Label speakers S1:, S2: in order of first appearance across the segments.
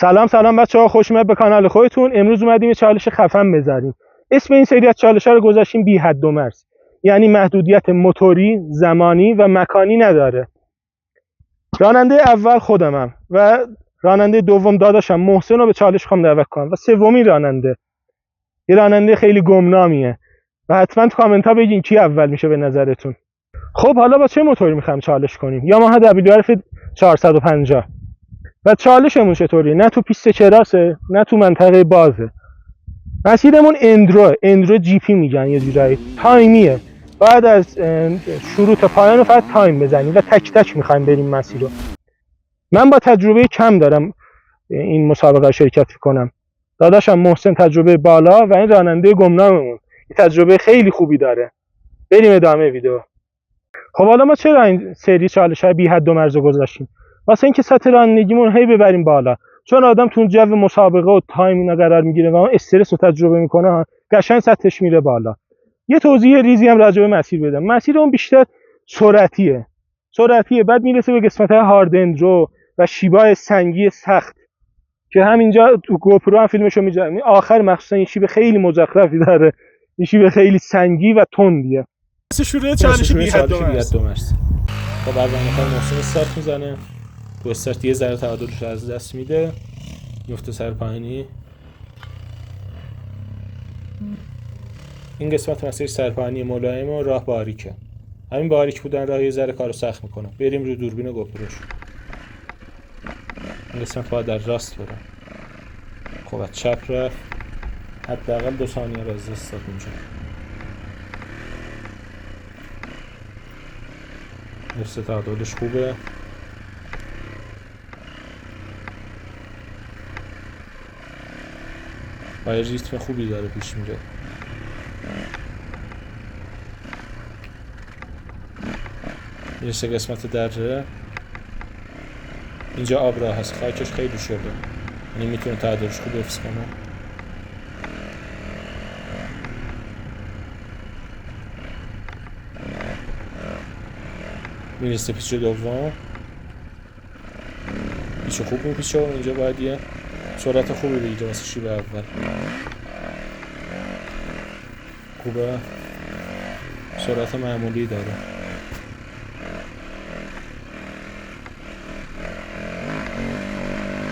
S1: سلام بچه‌ها، خوش اومد به کانال خودتون. امروز اومدیم یه چالش خفن بذاریم. اسم این سری از چالش‌ها رو گذاشتیم بی حد و مرز. یعنی محدودیت موتوری، زمانی و مکانی نداره. راننده اول خودمم و راننده دوم داداشم محسن رو به چالش خوام دعوت کنم و سومی راننده یه راننده خیلی گمنامیه و حتما تو کامنت ها بگین کی اول میشه به نظرتون. خب حالا با چه موتوری میخوام چالش کنیم؟ یاماها WRF 450. و چالشمون چطوریه؟ نه تو پیست کراسه نه تو منطقه بازه. مسیرمون اندرو جی پی میگن، یه جورایی تایمیه. بعد از شروع تا پایان فقط تایم بزنیم و تک تک میخوایم بریم مسیر رو. من با تجربه کم دارم این مسابقه شرکت کنم. داداشم محسن تجربه بالا و این راننده گمناممون تجربه خیلی خوبی داره. بریم ادامه ویدیو. خب حالا ما چرا این سری چالش‌های بی حد و مرز گذاشتیم؟ واسه اینکه سطح رانندگیمون هی ببریم بالا. چون آدم تو جو مسابقه و تایم اینا قرار میگیره و اون استرس رو تجربه میکنه، قشنگ سطحش میره بالا. یه توضیح ریزی هم راجع به مسیر بدم. مسیر اون بیشتر سرعتیه. بعد میرسه به قسمت هارد اندرو و شیبای سنگی سخت که همینجا تو گوپرو هم فیلمشو میذارم. آخر مخصوصا یه شیب خیلی مزخرفی داره. یه شیب خیلی سنگی و تندیه.
S2: شروع چالش بی حد و مرز.
S3: خب اول نفر محسن استارت میزنه. تو استارت یه ذره تعادلش رو از دست میده، میفته سر پایینی. این قسمت مسیر سرپایینی ملایم و راه باریکه. همین باریک بودن راه یه ذره کارو سخت میکنه. بریم رو دوربین گوپروش. این قسمت باید در راست برم. خب از چپ رفت، حداقل 2 ثانیه رو از دست داد اونجا. نفس تعادلش خوبه. با یه ریتم خوبی داره پیش میره. میرسه قسمت دره. اینجا آب راه هست، خاکش خیلی شده، یعنی میتونه تعادلش خوب حفظ کنه. میرسه پیچ دوم. پیچ خوب میپیچه و اینجا باید یه سرعت خوبی بگیره واسه شیب اول. خوبه، سرعت معمولی داره.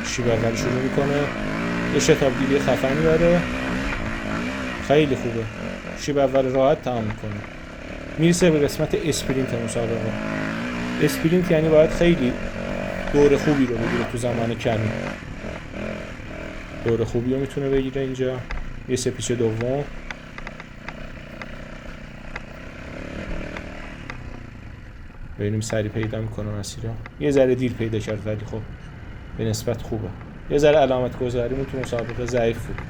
S3: شیب اول شروع میکنه، یه شتابگیری خفنی داره، خیلی خوبه. شیب اول راحت تمام میکنه. میرسه به قسمت اسپرینت مسابقه. اسپرینت یعنی باید خیلی دور خوبی رو بگیره تو زمان کمی. دور خوبی رو میتونه بگیره اینجا. یه پیچ دوم. ببینیم سری پیدا میکنه مسیر رو. یه ذره دیر پیدا کرد ولی خب به نسبت خوبه. یه ذره علامت گذاریمون تو مسابقه ضعیف بود.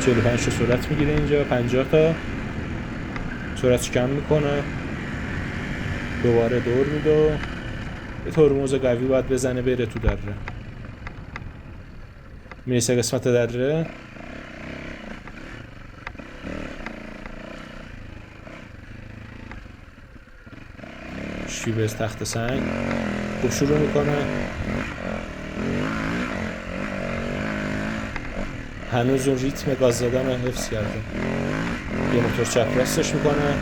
S3: 45 تا سرعت میگیره اینجا، 50 تا سرعتش کم میکنه. دوباره دور میده. یه ترمز قوی باید بزنه بره تو دره. میرسه قسمت دره. شیب از تخت سنگ خوب شروع میکنه. هنوز اون ریتم گاز دادن رو حفظ کرده. یه موتور چپ راستش میکنه.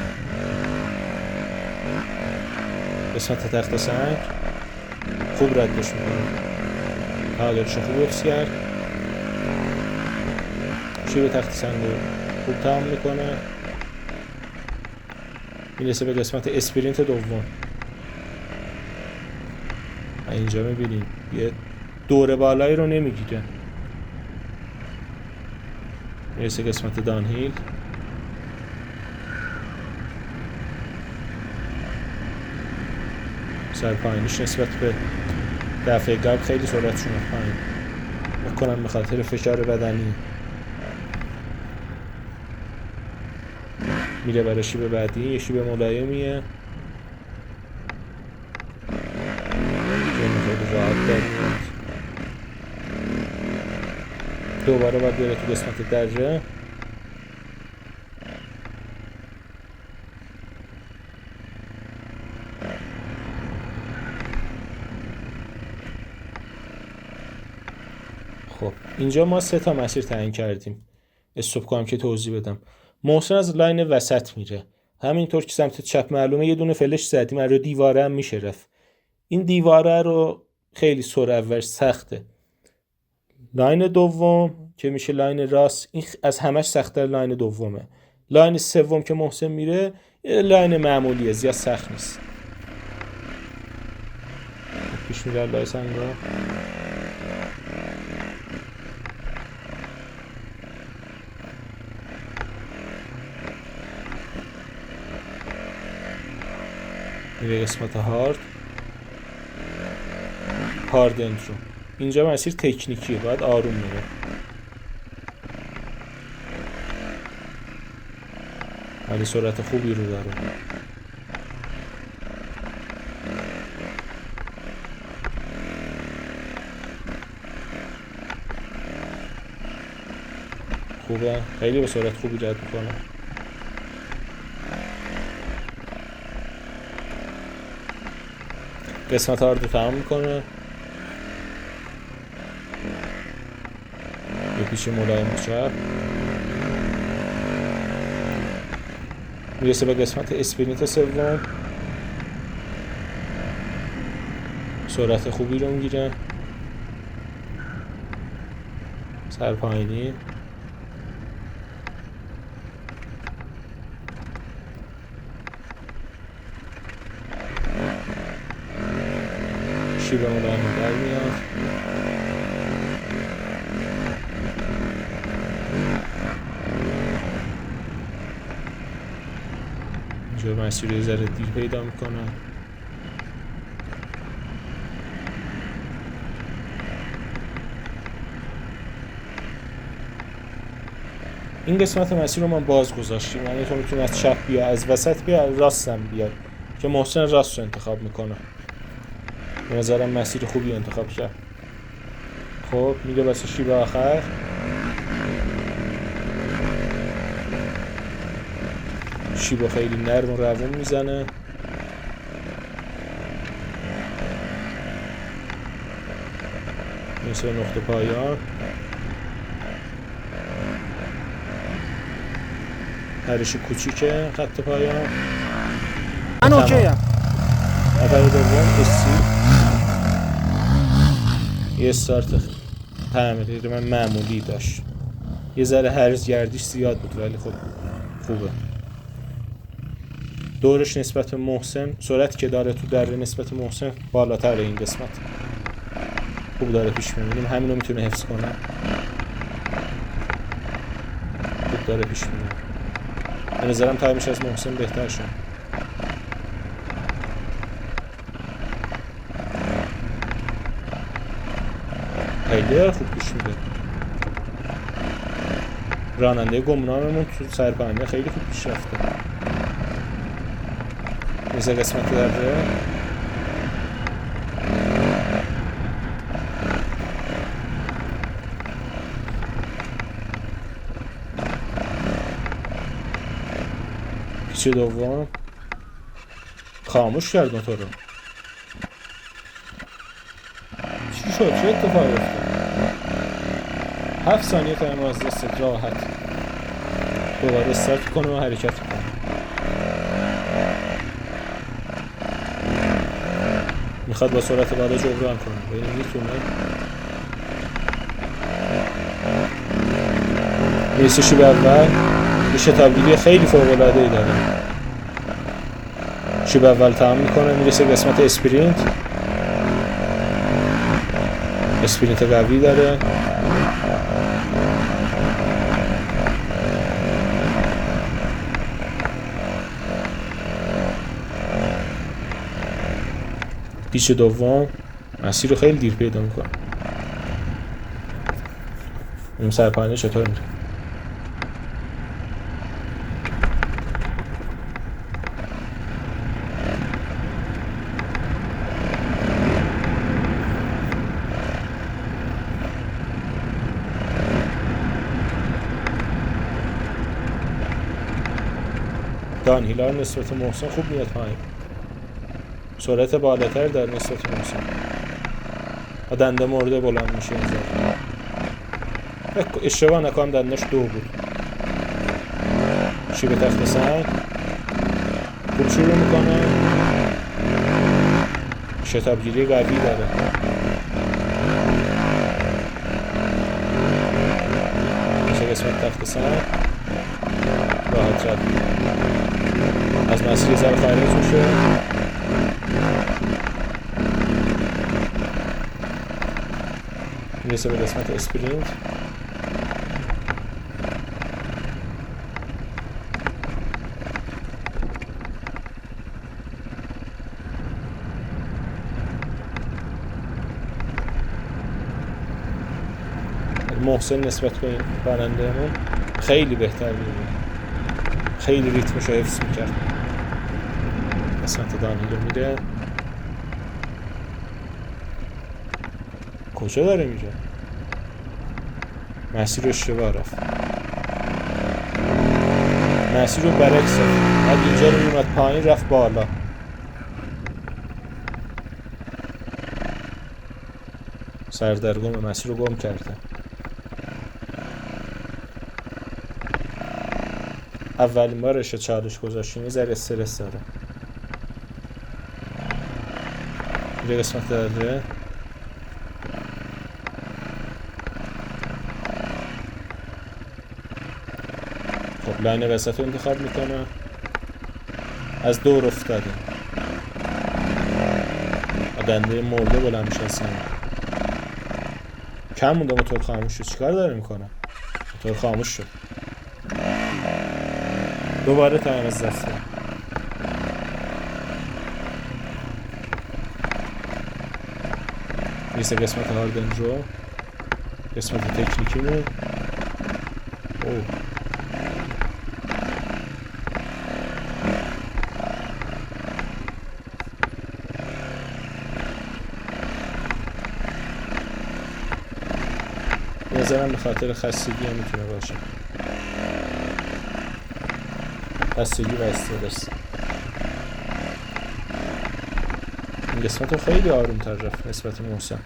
S3: قسمت تخت سنگ خوب ردش میکنه. تعادلش خوب حفظ کرد. شیب تخت سنگ رو خوب تمام میکنه. میرسه به قسمت اسپرینت دوم. اینجا میبینیم یه دور بالایی رو نمیگیره. میرسه قسمت دانهیل. سر پایینش نسبت به دفعه قبل خیلی سرعتشون پایین. بکنم به خاطر فشار بدنی. میره برای شیب بعدی. یه شیب ملایمیه. راحت داریم. دوباره باید بره تو قسمت دره. خب اینجا ما 3 تا مسیر تعیین کردیم. استوب کنم که توضیح بدم. محسن از لاین وسط میره، همینطور که سمت چپ معلومه یه دونه فلش زدیم، رو دیواره هم میشه رفت. این دیواره رو خیلی سرعت سخته. لاین دوم که میشه لاین راست، این از همش سخت‌تر لاین دومه. لاین سوم که محسن میره یه لاین معمولیه، زیاد سخت نیست. پیش میره لای سنگا. میره قسمت هارد انترو. اینجا مسیر تکنیکیه، باید آروم میره. ولی سرعت خوبی رو داره. خوبه، خیلی به سرعت خوبی رد میکنه. قسمت هارد رو تمام میکنه. یه پیچ ملایم چپ میرسه به قسمت اسپرینت سوم. سرعت خوبی رو میگیره. سرپایینی شیب ملایم در میاد. اینجا مسیر یه ذره دیر پیدا میکنه. این قسمت مسیر رو ما باز گذاشتیم، یعنی تو میتونی از چپ بیا، از وسط بیا، از راستم بیا، که محسن راست رو انتخاب میکنه. به نظرم مسیر خوبی انتخاب شد. خب میره واسه شیب آخر. شیب خیلی نرم و روون میزنه. مثل نقطه پایان. پرش کوچیکه خط پایان.
S2: من اوکی ام.
S3: نفر دوم اسی. یه استارت تعمیری من معمولی داشت. یه ذره هرز گردیش زیاد بود ولی خب خوبه. دورش نسبت به محسن، سرعتی که داره تو دره نسبت محسن بالاتر این قسمت. خوب داره پیش می‌بینیم، همینو میتونه حفظ کنه. خوب داره پیش می‌بینیم. به نظرم تایمش از محسن بهتر شد. خیلی خوب پیش میده. راننده گمناممون تو سرپایینی خیلی خوب پیش رفته. میزه قسمت دره. پیچ دوم خاموش کرد موتور رو. چی شد؟ چه اتفاقی افتاد؟ 7 ثانیه تایم از دست راحت. دوباره استارت کنه و حرکت کنه. میخواد با سرعت بالا جبران کنه. ببینیم میتونه. میرسه شیب اول. یه شتابگیری خیلی فوق‌العاده‌ای داره. شیب اول تمام میکنه. میرسه قسمت اسپرینت. اسپرینت قوی داره. پیچ دوم مسیر رو خیلی دیر پیدا میکنه. این سرپایینه چطور میره؟ دانهیلار نسبت محسن خوب میاد پایین. سرعت بالاتر در نسبت محسن. دنده مرده بلند میشه اینجا. اشتباه نکنم دنداش 2 بود. شیب تخت سنگ خوب شروع میکنه، شتابگیری قوی داره. میشه قسمت تخت سنگ راحت رد از مسیر ذره خارج میشه. میرسه به قسمت اسپرینت. محسن نسبت به این رانندهمون خیلی بهتر می‌بینه، خیلی ریتمش رو حفظ میکرد. قسمت دانهیل میره. کجا داره میره؟ مسیر رو اشتباه رفت، مسیر رو برعکس رفت. بعد اینجا رو میومد پایین رفت بالا. سردرگم مسیر رو گم کرده. اولین بارشه چالش گذاشتیم، یه ذره استرس داره. یه قسمت داره خب لاین وسط رو انتخاب میکنه. از دور افتاده، دنده مرده بلند میشه. اصلا کم مونده موتور خاموش شد. چیکار داره میکنه؟ موتور خاموش شد. دوباره تایم از دسته. میرسه قسمت هاردن رو، قسمت تکنیکی مون. اوه نظرم به خاطر خستگی هم میتونه باشه، خستگی و استرس. این قسمت رو خیلی آروم تر رفت نسبت محسن.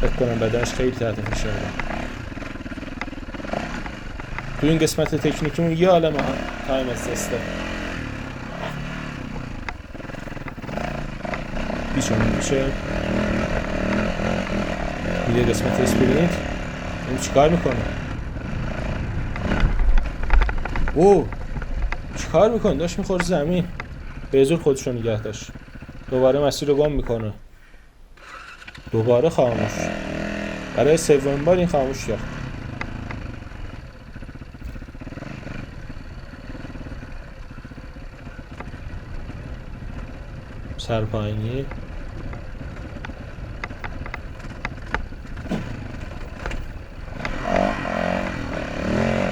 S3: فکر کنم بدنش خیلی تحت فشار بود. تو این قسمت تکنیکیمون یه عالم تایم از دسته. پیچون میشه میره قسمت اسپرینت. این چیکار میکنه؟ اوه چیکار میکنه؟ داشت میخورد زمین. به زور خودشو نگه داشت. دوباره مسیر رو گم میکنه. دوباره خاموش. برای سومین بار این خاموش کرد. سرپاینی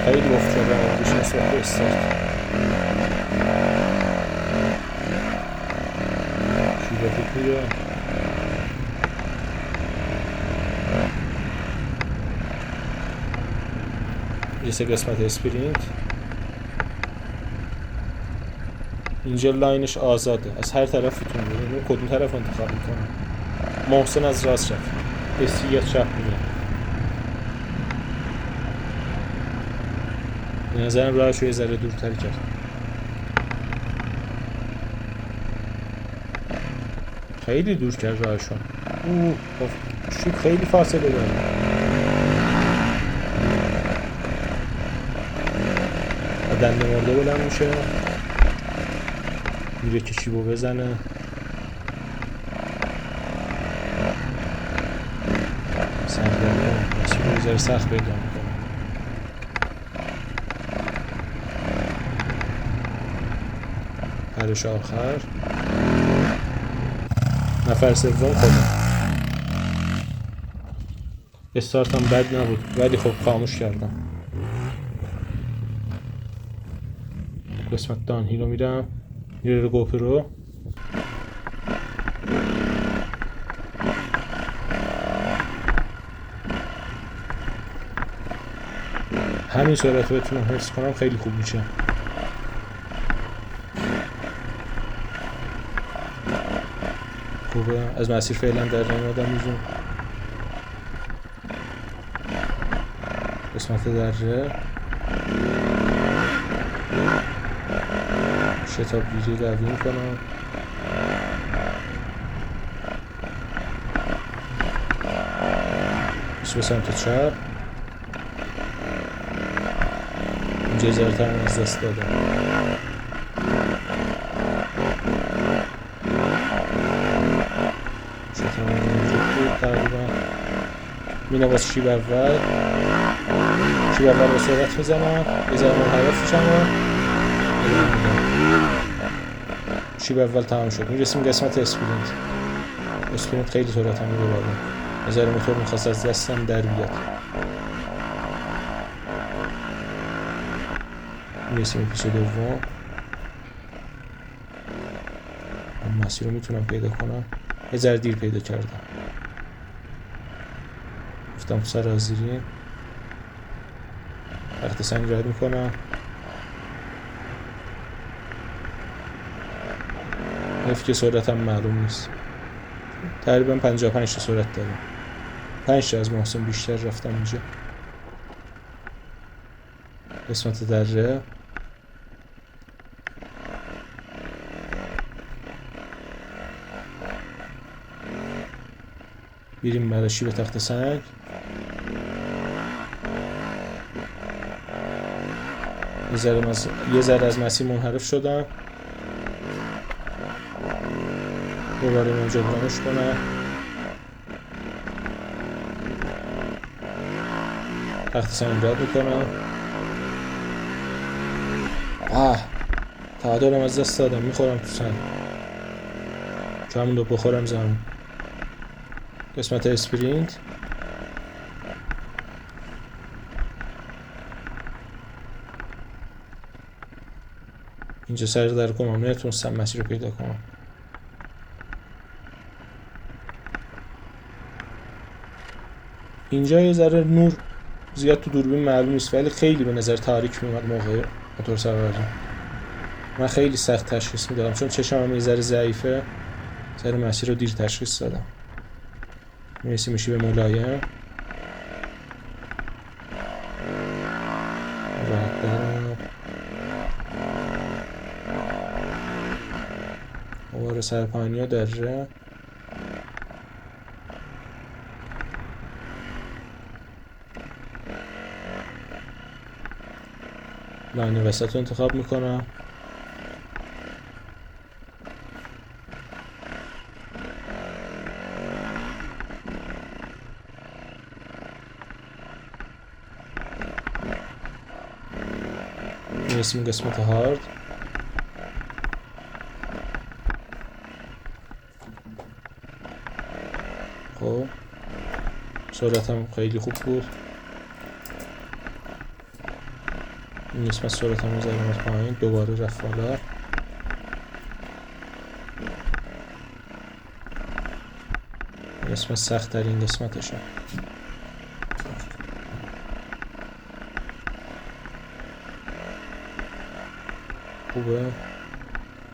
S3: خیلی افت شده روش نسبت به استارت. شیبه فکریه میرسه قسمت اسپرینت. اینجا لاینش آزاده، از هر طرفتون بریم. کدوم طرف انتخاب میکنه؟ محسن از راست رفت، اسی از چپ میره. به نظرم راهش رو یه ذره دورتر کرد. خیلی دور کرد راهشون. شیب خیلی فاصله داره. دنده مرده بلند میشه، میره که شیبو بزنه. سندرگم مسیر رو بذاره سخت پیدا میکنه. پرش آخر نفر سوم خودم. استارت هم بد نبود ولی خب خاموش کردم. قسمت دانهیل رو میرم. میره رو گوپرو. همین سرعت رو بتونم حفظ کنم خیلی خوب میشه. خوبه از مسیر فعلا در نیومدم میزون. قسمت دره شتابگیری قوی میکنم. به سمت چپ اینجا زرتر از دست دادم. میرم واسه شیب اول با سرعت میزنم یه ذره منحرف میشم شیب اول تمام شد. میرسیم قسمت اسپرینت خیلی سرعت هم میره بالا. یه ذره موتور میخواست از دستم در بیاد. میرسیم پیش دوم. من مسیر رو میتونم پیدا کنم. یه ذره دیر پیدا کردم. گفتم سرازیری تخت سنگ رد میکنم. حیف که سرعتم معلوم نیست. تقریبا 55 تا سرعت دارم. 5 تا از محسن بیشتر رفتم اینجا. قسمت دره بریم برای شیب تخت سنگ. یه ذره از مسیر منحرف شدم. دوباره من جبرانش کنم. تخت سنگ رد میکنم. تعادلم از دست دادم. میخورم تو سنگ. چون دو بخورم زمین. قسمت اسپرینت اینجا سر در کنم. نتونستم مسیر رو پیدا کنم. اینجا یه ذره نور زیاد تو دوربین معلوم نیست ولی خیلی به نظر تاریک میومد موقع موتور سواری. من خیلی سخت تشخیص میدادم چون چشمم یه ذره ضعیفه. ذره مسیر رو دیر تشخیص دادم. میرسیم شیب ملایم. راحت دارم. دوباره سرپایینی ها دره. لاین وسط رو انتخاب میکنم. میرسیم قسمت هارد. خب سرعتم خیلی خوب بود. این قسمت سرعتم رو زدم از پایین. دوباره رفت بالا. این قسمت سخت ترین قسمتشه. خوبه.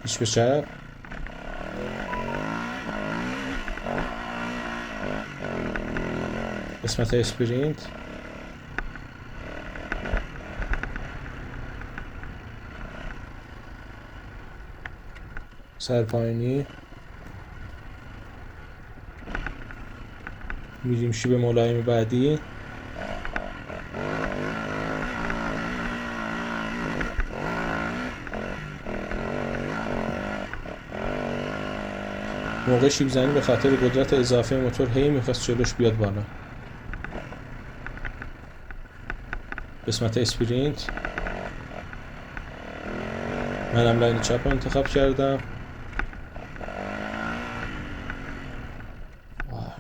S3: پیش به چپ. قسمت اسپرینت سرپایینی. میریم شیب ملایم بعدی. موقع شیب زنی به خاطر قدرت اضافه موتور هی میخواست جلوش بیاد بالا. قسمت اسپرینت منم لاین چپ رو انتخاب کردم.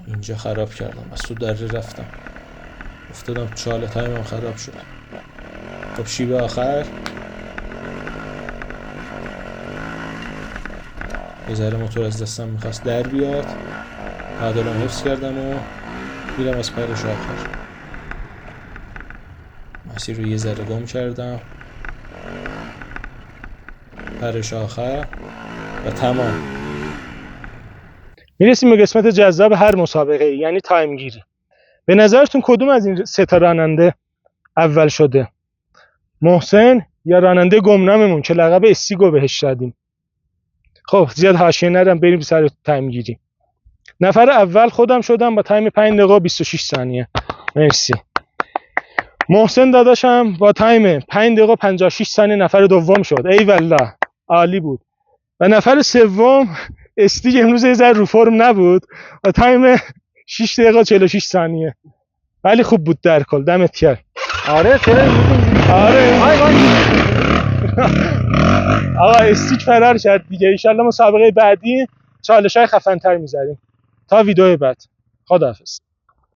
S3: اینجا خراب کردم. از تو دره رفتم. افتادم چاله تایمم خراب شد. خب شیب آخر یه ذره موتور از دستم میخواست در بیاد. تعادلم حفظ کردم و میرم از پرش آخر. مسیر رو یه ذره گم کردم. پرش آخر و تمام.
S1: میرسیم به قسمت جذاب هر مسابقه، یعنی تایم گیری. به نظرتون کدوم از این سه تا راننده اول شده. محسن یا راننده گمناممون که لقب استیگو بهش دادیم. خب زیاد حاشیه نرم، بریم سر تایم گیری. نفر اول خودم شدم با تایم 5 دقیقه و 26 ثانیه. مرسی. محسن داداشم با تایم 5 دقیقه و 56 ثانیه نفر دوم شد. ای والله عالی بود. و نفر سوم استیگ امروز یه ذره رو فرم نبود با تایم 6 دقیقه و 46 ثانیه. ولی خوب بود در کل. دمت گرم.
S2: آره چرا
S1: آره
S2: وای وای
S1: آقا استیک فرار کرد دیگه. انشالله مسابقه بعدی چالش‌های خفن‌تر می‌ذاریم. تا ویدیو بعد. خداحافظ.